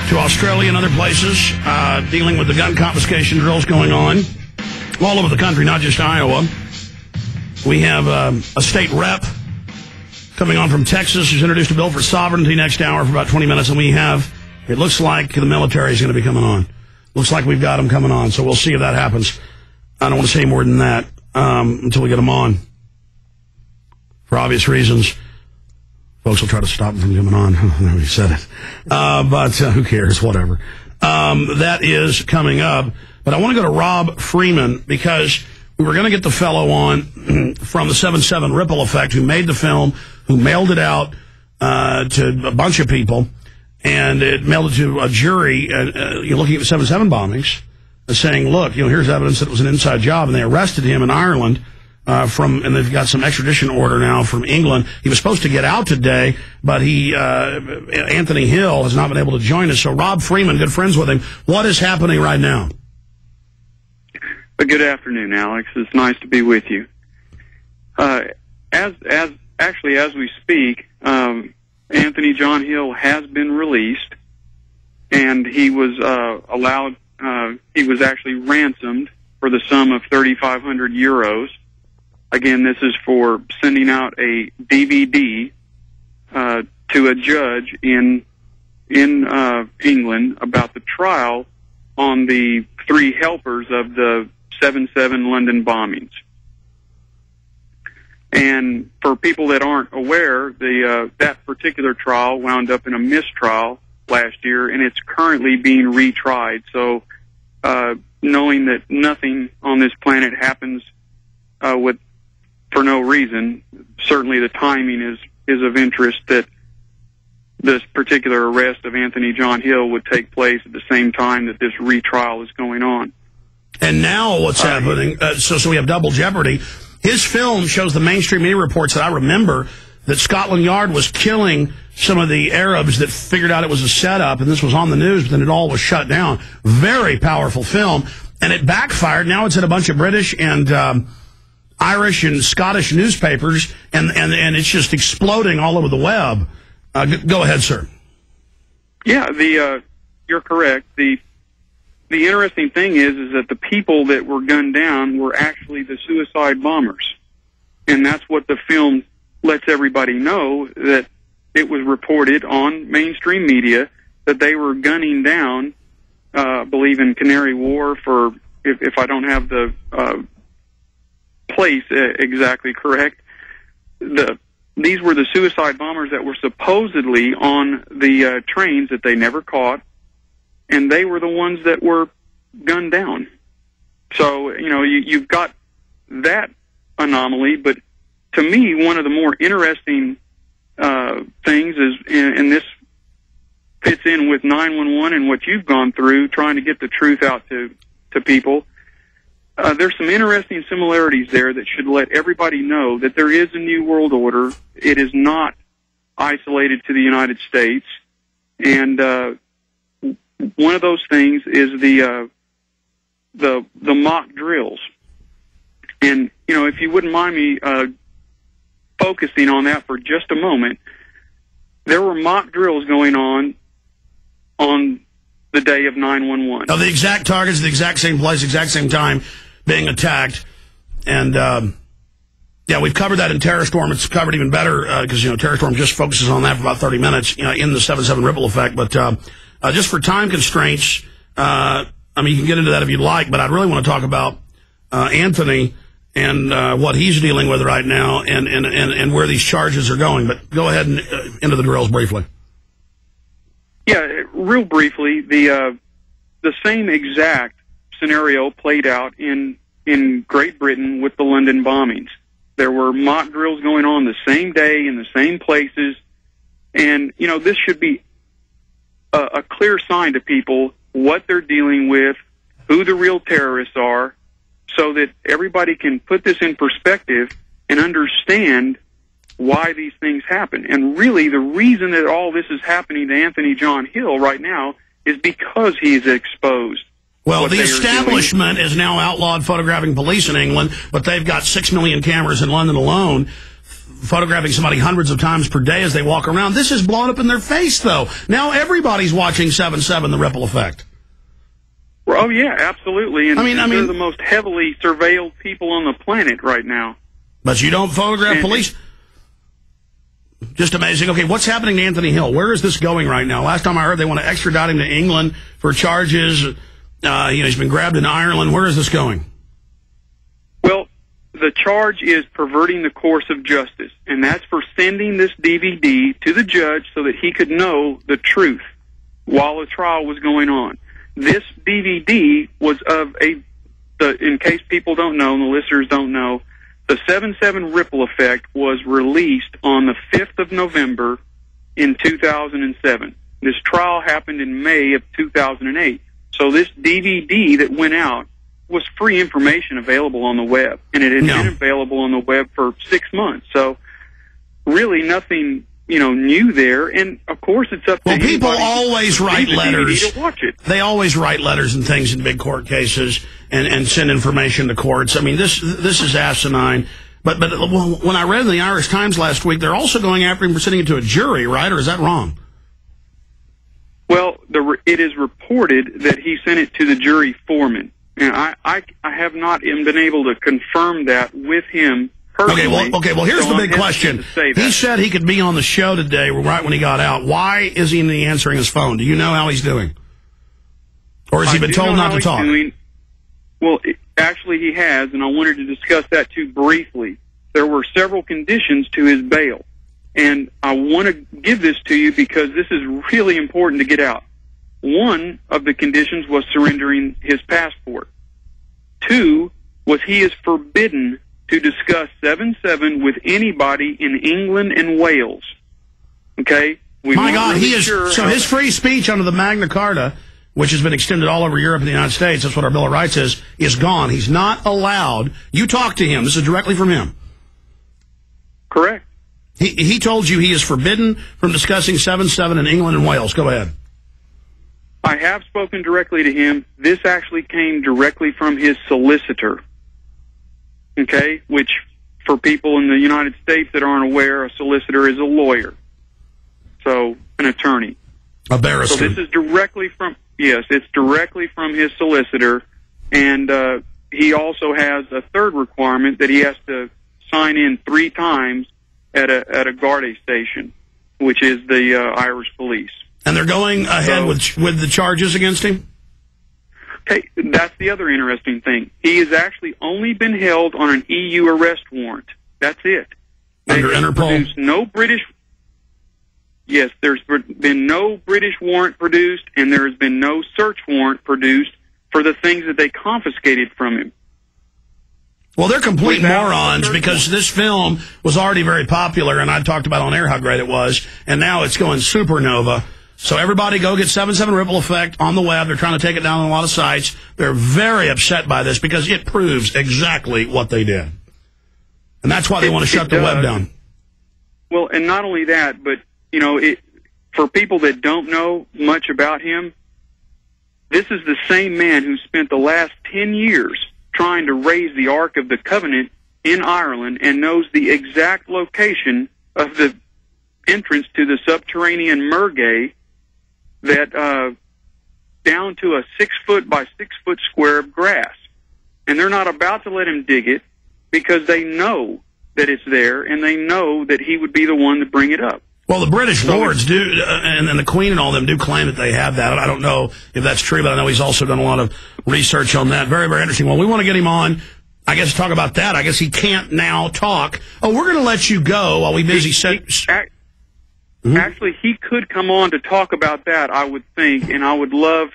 to Australia and other places, dealing with the gun confiscation drills going on all over the country, not just Iowa. We have a state rep coming on from Texas who's introduced a bill for sovereignty next hour for about 20 minutes, and we have, it looks like the military is going to be coming on. Looks like we've got them coming on, so we'll see if that happens. I don't want to say more than that until we get them on. For obvious reasons, folks will try to stop them from coming on. We said it. But who cares? Whatever. That is coming up. But I want to go to Rob Freeman because we were going to get the fellow on from the 7/7 Ripple Effect who made the film, who mailed it out to a bunch of people, and it mailed it to a jury looking at the 7/7 bombings, saying, look, here's evidence that it was an inside job, and they arrested him in Ireland and they've got some extradition order now from England. He was supposed to get out today, but Anthony Hill has not been able to join us. So Rob Freeman, good friends with him. What is happening right now? Good afternoon, Alex. It's nice to be with you. As we speak, Anthony John Hill has been released, and he was allowed. He was actually ransomed for the sum of 3,500 euros. Again, this is for sending out a DVD to a judge in England about the trial on the three helpers of the 7/7 London bombings. And for people that aren't aware, that particular trial wound up in a mistrial last year, and it's currently being retried. So, knowing that nothing on this planet happens for no reason, certainly the timing is of interest that this particular arrest of Anthony John Hill would take place at the same time that this retrial is going on. And now what's happening, so we have double jeopardy. His film shows the mainstream media reports that I remember that Scotland Yard was killing some of the Arabs that figured out it was a setup, and this was on the news, but then it all was shut down. Very powerful film, and it backfired. Now it's at a bunch of British and Irish and Scottish newspapers, and it's just exploding all over the web. Go ahead, sir. Yeah, you're correct. The interesting thing is that the people that were gunned down were actually the suicide bombers. And that's what the film lets everybody know, that it was reported on mainstream media that they were gunning down, I believe in Canary Wharf, or if I don't have the place exactly correct, these were the suicide bombers that were supposedly on the trains that they never caught, and they were the ones that were gunned down. So, you've got that anomaly, but to me, one of the more interesting things is, and this fits in with 911 and what you've gone through, trying to get the truth out to people. There's some interesting similarities there that should let everybody know that there is a new world order. It is not isolated to the United States, and one of those things is the mock drills. And if you wouldn't mind me focusing on that for just a moment, there were mock drills going on the day of 911. The exact targets, the exact same place, exact same time being attacked. And we've covered that in Terror Storm. It's covered even better because Terror Storm just focuses on that for about 30 minutes in the 7/7 Ripple Effect. But just for time constraints, you can get into that if you'd like, but I'd really want to talk about Anthony and what he's dealing with right now and where these charges are going. But go ahead and into the drills briefly. Yeah, real briefly, the same exact scenario played out in Great Britain with the London bombings. There were mock drills going on the same day in the same places, and this should be a clear sign to people what they're dealing with, who the real terrorists are, so that everybody can put this in perspective and understand why these things happen. And really, the reason that all this is happening to Anthony John Hill right now is because he's exposed. Well, the establishment is now outlawed photographing police in England, but they've got 6 million cameras in London alone. photographing somebody hundreds of times per day as they walk around. This is blown up in their face, though. Now everybody's watching 7/7, the ripple effect. Oh, yeah, absolutely. And I mean, they're the most heavily surveilled people on the planet right now. But you don't photograph police? Just amazing. Okay, what's happening to Anthony Hill? Where is this going right now? Last time I heard they want to extradite him to England for charges. He's been grabbed in Ireland. Where is this going? Well, the charge is perverting the course of justice, and that's for sending this DVD to the judge so that he could know the truth while the trial was going on. This DVD was in case people don't know, and the listeners don't know, the 7/7 ripple effect was released on the 5th of November in 2007. This trial happened in May of 2008. So this DVD that went out was free information available on the web, and it had been available on the web for 6 months. So really nothing, new there. And of course, it's up to Well, people always write letters. To watch it. They always write letters and things in big court cases and send information to courts. I mean, this is asinine. But when I read in the Irish Times last week, they're also going after him for sending it to a jury, right? Or is that wrong? Well, it is reported that he sent it to the jury foreman. And I have not been able to confirm that with him personally. Okay, well, here's the big question. He said he could be on the show today right when he got out. Why is he answering his phone? Do you know how he's doing? Or has he been told not to talk? Well, actually he has, and I wanted to discuss that too briefly. There were several conditions to his bail, and I want to give this to you because this is really important to get out. One of the conditions was surrendering his passport. 2 was he is forbidden to discuss 7/7 with anybody in England and Wales. Okay? My God, he is. So his free speech under the Magna Carta, which has been extended all over Europe and the United States, that's what our Bill of Rights is gone. He's not allowed. You talk to him. This is directly from him. Correct. He told you he is forbidden from discussing 7/7 in England and Wales. Go ahead. I have spoken directly to him. This actually came directly from his solicitor. Okay? Which, for people in the United States that aren't aware, a solicitor is a lawyer. So, an attorney. A barrister. So this is directly from, yes, it's directly from his solicitor. And he also has a third requirement that he has to sign in 3 times at a Garda station, which is the Irish police. And they're going ahead with the charges against him? Okay, that's the other interesting thing. He has actually only been held on an EU arrest warrant. That's it. Under Interpol? Yes, there's been no British warrant produced, and there has been no search warrant produced for the things that they confiscated from him. Well, they're complete morons because this film was already very popular, and I talked about on air how great it was, and now it's going supernova. So everybody go get 7/7 Ripple Effect on the web. They're trying to take it down on a lot of sites. They're very upset by this because it proves exactly what they did. And that's why they want to shut the web down. Well, and not only that, but, for people that don't know much about him, this is the same man who spent the last 10 years trying to raise the Ark of the Covenant in Ireland and knows the exact location of the entrance to the subterranean Mergay that down to a 6-foot by 6-foot square of grass. And they're not about to let him dig it because they know that it's there and they know that he would be the one to bring it up. Well, the British lords do, and the Queen and all them do claim that they have that. I don't know if that's true, but I know he's also done a lot of research on that. Very, very interesting. Well, we want to get him on, I guess, to talk about that. I guess he can't now talk. Oh, we're going to let you go while we busy set. Actually, he could come on to talk about that, I would think, and I would love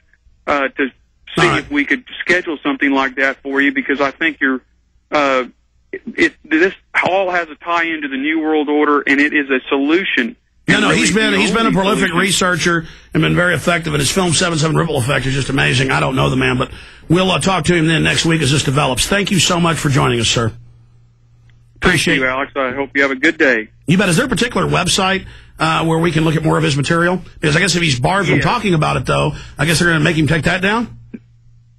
to see if we could schedule something like that for you, because I think you're this all has a tie into the New World Order, and it is a solution. No, he's been a prolific researcher and been very effective, and his film 7/7 Ripple Effect is just amazing. I don't know the man, but we'll talk to him then next week as this develops. Thank you so much for joining us, sir. Appreciate you, Alex. I hope you have a good day. You bet. Is there a particular website where we can look at more of his material? Because I guess if he's barred from talking about it, though, I guess they're going to make him take that down?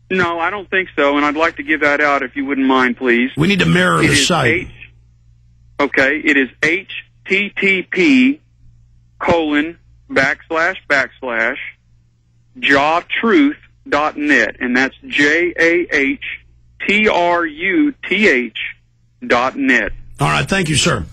No, I don't think so, and I'd like to give that out if you wouldn't mind, please. We need to mirror the site. Okay, it is http://jawtruth.net, and that's JAHTRUTH.net. All right, thank you, sir.